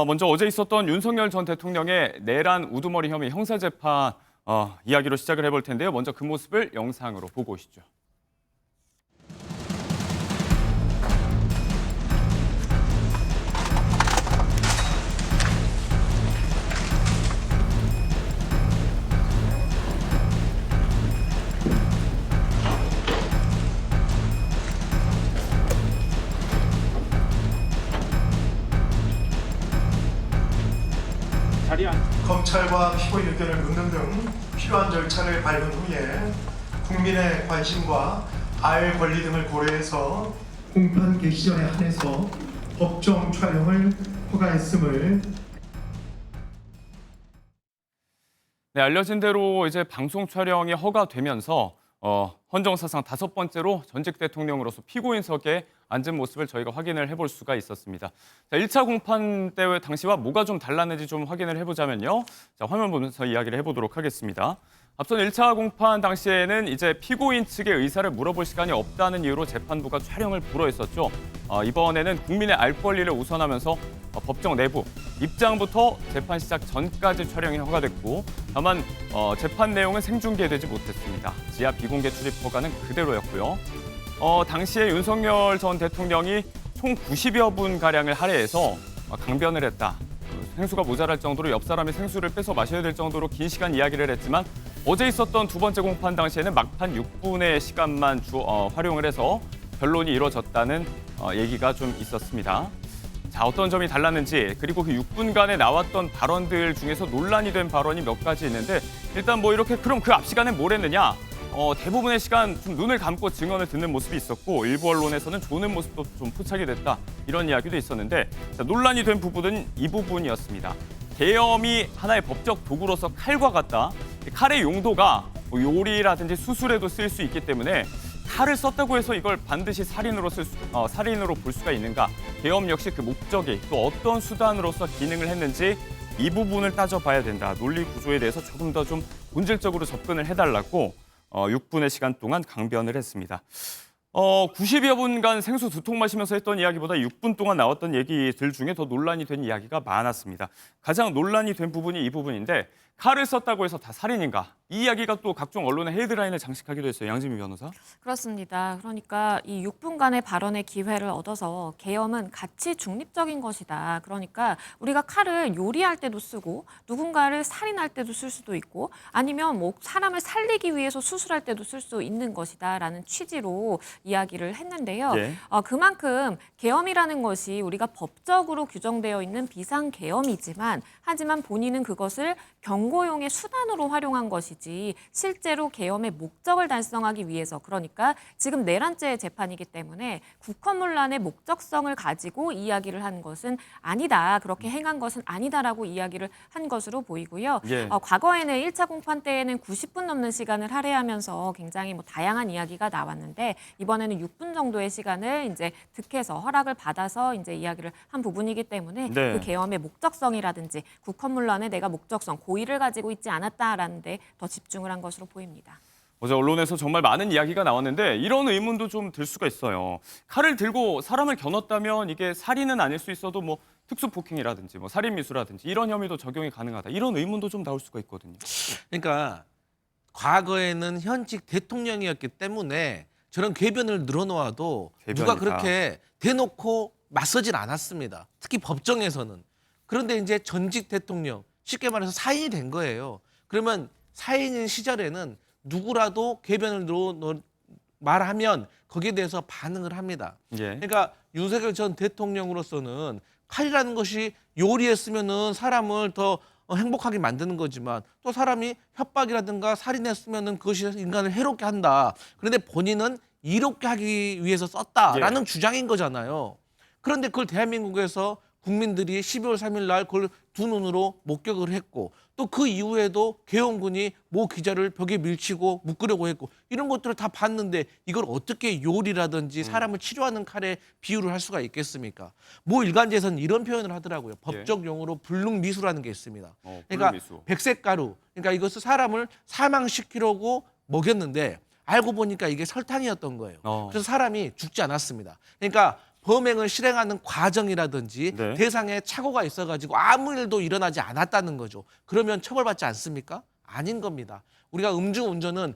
먼저 어제 있었던 윤석열 전 대통령의 내란 우두머리 혐의 형사재판 이야기로 시작을 해볼 텐데요. 먼저 그 모습을 영상으로 보고 오시죠. 검찰과 피고인 의견을 묻는 등 필요한 절차를 밟은 후에 국민의 관심과 알 권리 등을 고려해서 공판 개시 전에 한해서 법정 촬영을 허가했음을. 네, 알려진 대로 이제 방송 촬영이 허가되면서 헌정사상 5번째로 전직 대통령으로서 피고인석에 앉은 모습을 저희가 확인을 해볼 수가 있었습니다. 자, 1차 공판 때 당시와 뭐가 좀 달랐는지 좀 확인을 해보자면요. 자, 화면 보면서 이야기를 해보도록 하겠습니다. 앞선 1차 공판 당시에는 이제 피고인 측의 의사를 물어볼 시간이 없다는 이유로 재판부가 촬영을 불허했었죠. 이번에는 국민의 알 권리를 우선하면서 법정 내부 입장부터 재판 시작 전까지 촬영이 허가됐고, 다만 재판 내용은 생중계되지 못했습니다. 지하 비공개 출입 허가는 그대로였고요. 당시에 윤석열 전 대통령이 총 90여 분 가량을 할애해서 강변을 했다. 생수가 모자랄 정도로 옆 사람이 생수를 뺏어 마셔야 될 정도로 긴 시간 이야기를 했지만, 어제 있었던 두 번째 공판 당시에는 막판 6분의 시간만 활용을 해서 변론이 이루어졌다는 얘기가 좀 있었습니다. 자, 어떤 점이 달랐는지, 그리고 그 6분간에 나왔던 발언들 중에서 논란이 된 발언이 몇 가지 있는데, 일단 뭐 이렇게 그럼 그 앞 시간에 뭘 했느냐? 대부분의 시간 좀 눈을 감고 증언을 듣는 모습이 있었고, 일부 언론에서는 조는 모습도 좀 포착이 됐다, 이런 이야기도 있었는데, 자, 논란이 된 부분은 이 부분이었습니다. 계엄이 하나의 법적 도구로서 칼과 같다. 칼의 용도가 뭐 요리라든지 수술에도 쓸 수 있기 때문에 칼을 썼다고 해서 이걸 반드시 살인으로 볼 수가 있는가? 계엄 역시 그 목적이 또 어떤 수단으로서 기능을 했는지 이 부분을 따져봐야 된다. 논리 구조에 대해서 조금 더 좀 본질적으로 접근을 해달라고 6분의 시간 동안 강변을 했습니다. 90여 분간 생수 2통 마시면서 했던 이야기보다 6분 동안 나왔던 얘기들 중에 더 논란이 된 이야기가 많았습니다. 가장 논란이 된 부분이 이 부분인데, 칼을 썼다고 해서 다 살인인가? 이 이야기가 또 각종 언론의 헤드라인을 장식하기도 했어요. 양지민 변호사. 그렇습니다. 그러니까 이 6분간의 발언의 기회를 얻어서 계엄은 가치 중립적인 것이다. 그러니까 우리가 칼을 요리할 때도 쓰고 누군가를 살인할 때도 쓸 수도 있고, 아니면 뭐 사람을 살리기 위해서 수술할 때도 쓸 수 있는 것이다라는 취지로 이야기를 했는데요. 예. 그만큼 계엄이라는 것이 우리가 법적으로 규정되어 있는 비상계엄이지만, 하지만 본인은 그것을 경고용의 수단으로 활용한 것이지 실제로 계엄의 목적을 달성하기 위해서, 그러니까 지금 내란죄 재판이기 때문에 국헌문란의 목적성을 가지고 이야기를 한 것은 아니다. 그렇게 행한 것은 아니다라고 이야기를 한 것으로 보이고요. 예. 과거에는 1차 공판 때에는 90분 넘는 시간을 할애하면서 굉장히 뭐 다양한 이야기가 나왔는데, 이번에는 6분 정도의 시간을 이제 득해서 허락을 받아서 이제 이야기를 한 부분이기 때문에 네. 그 계엄의 목적성이라든지 국헌문란에 내가 목적성, 고의를 가지고 있지 않았다라는 데 더 집중을 한 것으로 보입니다. 어제 언론에서 정말 많은 이야기가 나왔는데, 이런 의문도 좀 들 수가 있어요. 칼을 들고 사람을 겨눴다면 이게 살인은 아닐 수 있어도 뭐 특수폭행이라든지 뭐 살인미수라든지 이런 혐의도 적용이 가능하다, 이런 의문도 좀 나올 수가 있거든요. 그러니까 과거에는 현직 대통령이었기 때문에 저런 궤변을 늘어놓아도 누가 궤변이다. 그렇게 대놓고 맞서질 않았습니다. 특히 법정에서는. 그런데 이제 전직 대통령, 쉽게 말해서 사인이 된 거예요. 그러면 사인인 시절에는 누구라도 궤변을 말하면 거기에 대해서 반응을 합니다. 예. 그러니까 윤석열 전 대통령으로서는 칼이라는 것이 요리했으면은 사람을 더 행복하게 만드는 거지만, 또 사람이 협박이라든가 살인했으면은 그것이 인간을 해롭게 한다. 그런데 본인은 이롭게 하기 위해서 썼다라는 주장인 거잖아요. 그런데 그걸 대한민국에서 국민들이 12월 3일 날 그걸 두 눈으로 목격을 했고, 또 그 이후에도 계엄군이 모 기자를 벽에 밀치고 묶으려고 했고, 이런 것들을 다 봤는데 이걸 어떻게 요리라든지 사람을 치료하는 칼에 비유를 할 수가 있겠습니까? 모 일간지에서는 이런 표현을 하더라고요. 법적 용어로 불능미수라는 게 있습니다. 그러니까 불능미수. 백색가루, 그러니까 이것을 사람을 사망시키려고 먹였는데 알고 보니까 이게 설탕이었던 거예요. 그래서 사람이 죽지 않았습니다. 그러니까 범행을 실행하는 과정이라든지 네. 대상에 착오가 있어가지고 아무 일도 일어나지 않았다는 거죠. 그러면 처벌받지 않습니까? 아닌 겁니다. 우리가 음주를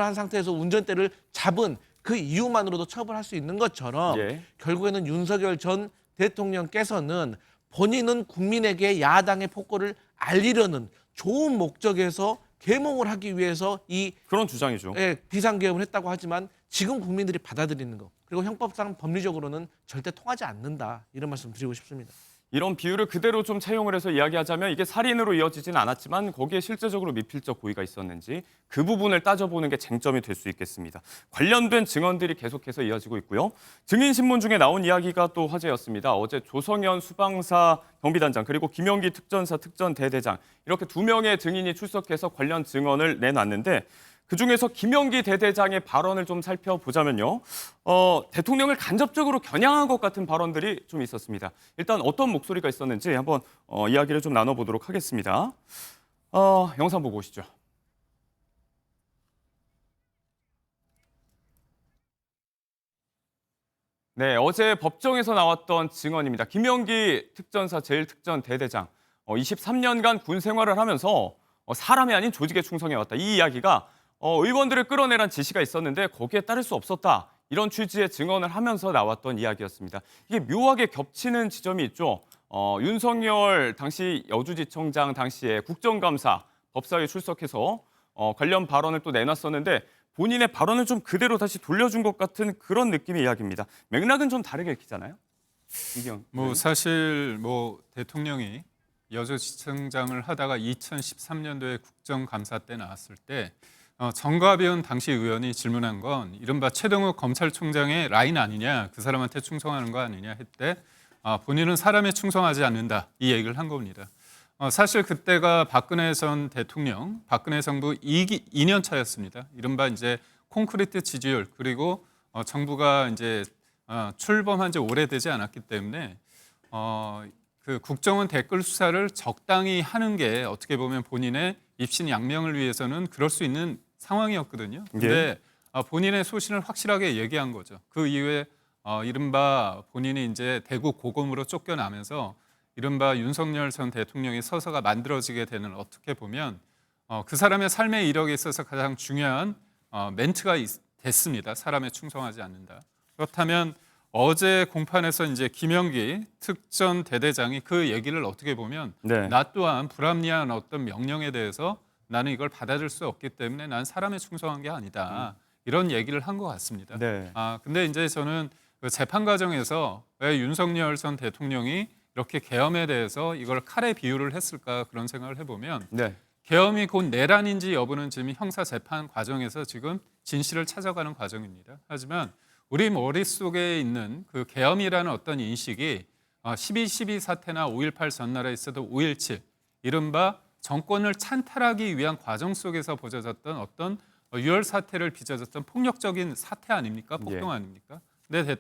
한 상태에서 운전대를 잡은 그 이유만으로도 처벌할 수 있는 것처럼 예. 결국에는 윤석열 전 대통령께서는 본인은 국민에게 야당의 폭거를 알리려는 좋은 목적에서 계몽을 하기 위해서 이 그런 주장이죠. 비상계엄을 했다고 하지만 지금 국민들이 받아들이는 거 그리고 형법상 법리적으로는 절대 통하지 않는다 이런 말씀 드리고 싶습니다. 이런 비유를 그대로 좀 차용을 해서 이야기하자면 이게 살인으로 이어지진 않았지만 거기에 실제적으로 미필적 고의가 있었는지 그 부분을 따져보는 게 쟁점이 될 수 있겠습니다. 관련된 증언들이 계속해서 이어지고 있고요. 증인신문 중에 나온 이야기가 또 화제였습니다. 어제 조성현 수방사 경비단장 그리고 김영기 특전사 특전대대장 이렇게 2명의 증인이 출석해서 관련 증언을 내놨는데 그중에서 김영기 대대장의 발언을 좀 살펴보자면요. 대통령을 간접적으로 겨냥한 것 같은 발언들이 좀 있었습니다. 일단 어떤 목소리가 있었는지 한번 이야기를 좀 나눠보도록 하겠습니다. 영상 보고 오시죠. 네, 어제 법정에서 나왔던 증언입니다. 김영기 특전사 제1특전대대장 23년간 군 생활을 하면서 사람이 아닌 조직에 충성해왔다. 이 이야기가 의원들을 끌어내란 지시가 있었는데 거기에 따를 수 없었다. 이런 취지의 증언을 하면서 나왔던 이야기였습니다. 이게 묘하게 겹치는 지점이 있죠. 윤석열 당시 여주지청장 당시에 국정감사 법사위에 출석해서 관련 발언을 또 내놨었는데 본인의 발언을 좀 그대로 다시 돌려준 것 같은 그런 느낌의 이야기입니다. 맥락은 좀 다르게 읽히잖아요. 이경. 사실 대통령이 여주지청장을 하다가 2013년도에 국정감사 때 나왔을 때 정가변 당시 의원이 질문한 건 이른바 최동욱 검찰총장의 라인 아니냐, 그 사람한테 충성하는 거 아니냐 했대 본인은 사람에 충성하지 않는다 이 얘기를 한 겁니다. 사실 그때가 박근혜 전 대통령, 박근혜 정부 2년 차였습니다. 이른바 이제 콘크리트 지지율 그리고 정부가 이제 출범한 지 오래되지 않았기 때문에 그 국정원 댓글 수사를 적당히 하는 게 어떻게 보면 본인의 입신 양명을 위해서는 그럴 수 있는 상황이었거든요. 근데 본인의 소신을 확실하게 얘기한 거죠. 그 이후에 이른바 본인이 이제 대구 고검으로 쫓겨나면서 이른바 윤석열 전 대통령의 서서가 만들어지게 되는 어떻게 보면 그 사람의 삶의 이력에 있어서 가장 중요한 멘트가 됐습니다. 사람에 충성하지 않는다. 그렇다면 어제 공판에서 이제 김영기 특전 대대장이 그 얘기를 어떻게 보면 네. 나 또한 불합리한 어떤 명령에 대해서 나는 이걸 받아들일 수 없기 때문에 난 사람에 충성한 게 아니다. 이런 얘기를 한 것 같습니다. 네. 근데 이제 저는 그 재판 과정에서 왜 윤석열 전 대통령이 이렇게 계엄에 대해서 이걸 칼에 비유를 했을까 그런 생각을 해보면 네. 계엄이 곧 내란인지 여부는 지금 형사 재판 과정에서 지금 진실을 찾아가는 과정입니다. 하지만 우리 머릿속에 있는 그 계엄이라는 어떤 인식이 12.12 사태나 5.18 전날에 있어도 5.17 이른바 정권을 찬탈하기 위한 과정 속에서 벌어졌던 어떤 유혈 사태를 빚어졌던 폭력적인 사태 아닙니까? 폭동 예. 아닙니까? 근데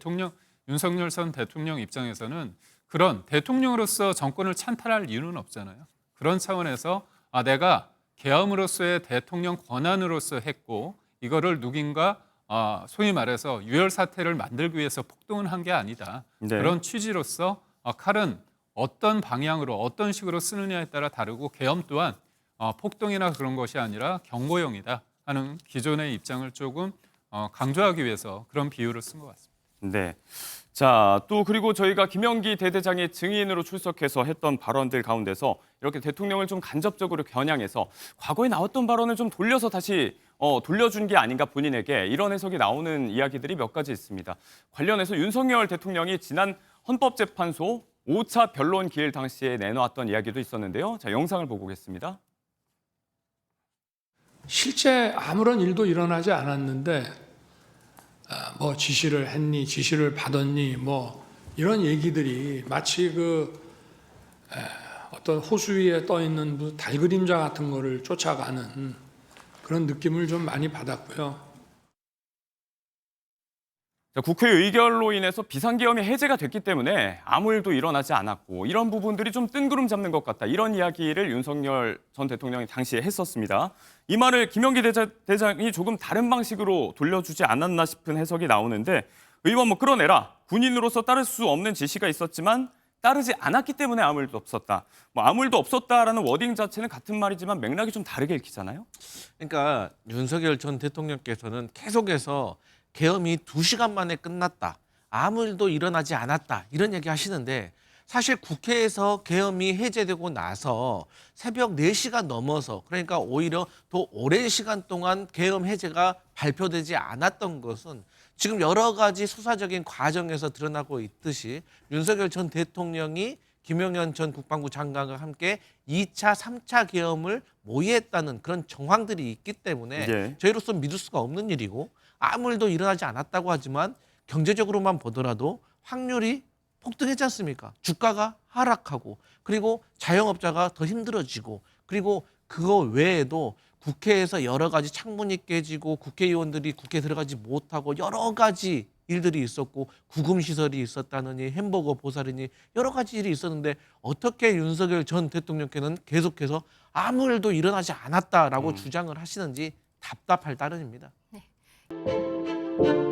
윤석열 전 대통령 입장에서는 그런 대통령으로서 정권을 찬탈할 이유는 없잖아요. 그런 차원에서 내가 계엄으로서의 대통령 권한으로서 했고 이거를 누군가 소위 말해서 유혈 사태를 만들기 위해서 폭동을 한 게 아니다. 네. 그런 취지로서 칼은 어떤 방향으로 어떤 식으로 쓰느냐에 따라 다르고 계엄 또한 폭동이나 그런 것이 아니라 경고용이다 하는 기존의 입장을 조금 강조하기 위해서 그런 비유를 쓴 것 같습니다. 네. 자, 또 그리고 저희가 김영기 대대장의 증인으로 출석해서 했던 발언들 가운데서 이렇게 대통령을 좀 간접적으로 겨냥해서 과거에 나왔던 발언을 좀 돌려서 다시 돌려준 게 아닌가 본인에게 이런 해석이 나오는 이야기들이 몇 가지 있습니다. 관련해서 윤석열 대통령이 지난 헌법재판소 5차 변론 기일 당시에 내놓았던 이야기도 있었는데요. 자, 영상을 보고 오겠습니다. 실제 아무런 일도 일어나지 않았는데 뭐 지시를 했니, 지시를 받았니, 뭐 이런 얘기들이 마치 어떤 호수 위에 떠 있는 달 그림자 같은 거를 쫓아가는 그런 느낌을 좀 많이 받았고요. 자, 국회 의결로 인해서 비상계엄이 해제가 됐기 때문에 아무 일도 일어나지 않았고 이런 부분들이 좀 뜬구름 잡는 것 같다. 이런 이야기를 윤석열 전 대통령이 당시에 했었습니다. 이 말을 김영기 대장이 조금 다른 방식으로 돌려주지 않았나 싶은 해석이 나오는데 의원 뭐 끌어내라. 군인으로서 따를 수 없는 지시가 있었지만 따르지 않았기 때문에 아무 일도 없었다. 뭐 아무 일도 없었다라는 워딩 자체는 같은 말이지만 맥락이 좀 다르게 읽히잖아요. 그러니까 윤석열 전 대통령께서는 계속해서 계엄이 2시간 만에 끝났다. 아무 일도 일어나지 않았다. 이런 얘기 하시는데 사실 국회에서 계엄이 해제되고 나서 새벽 4시가 넘어서 그러니까 오히려 더 오랜 시간 동안 계엄 해제가 발표되지 않았던 것은 지금 여러 가지 수사적인 과정에서 드러나고 있듯이 윤석열 전 대통령이 김용현 전 국방부 장관과 함께 2차, 3차 계엄을 모의했다는 그런 정황들이 있기 때문에 예. 저희로서 믿을 수가 없는 일이고 아무 일도 일어나지 않았다고 하지만 경제적으로만 보더라도 확률이 폭등했지 않습니까? 주가가 하락하고 그리고 자영업자가 더 힘들어지고 그리고 그거 외에도 국회에서 여러 가지 창문이 깨지고 국회의원들이 국회에 들어가지 못하고 여러 가지 일들이 있었고 구금시설이 있었다느니 햄버거 보살이니 여러 가지 일이 있었는데 어떻게 윤석열 전 대통령께는 계속해서 아무 일도 일어나지 않았다라고 주장을 하시는지 답답할 따름입니다. 네.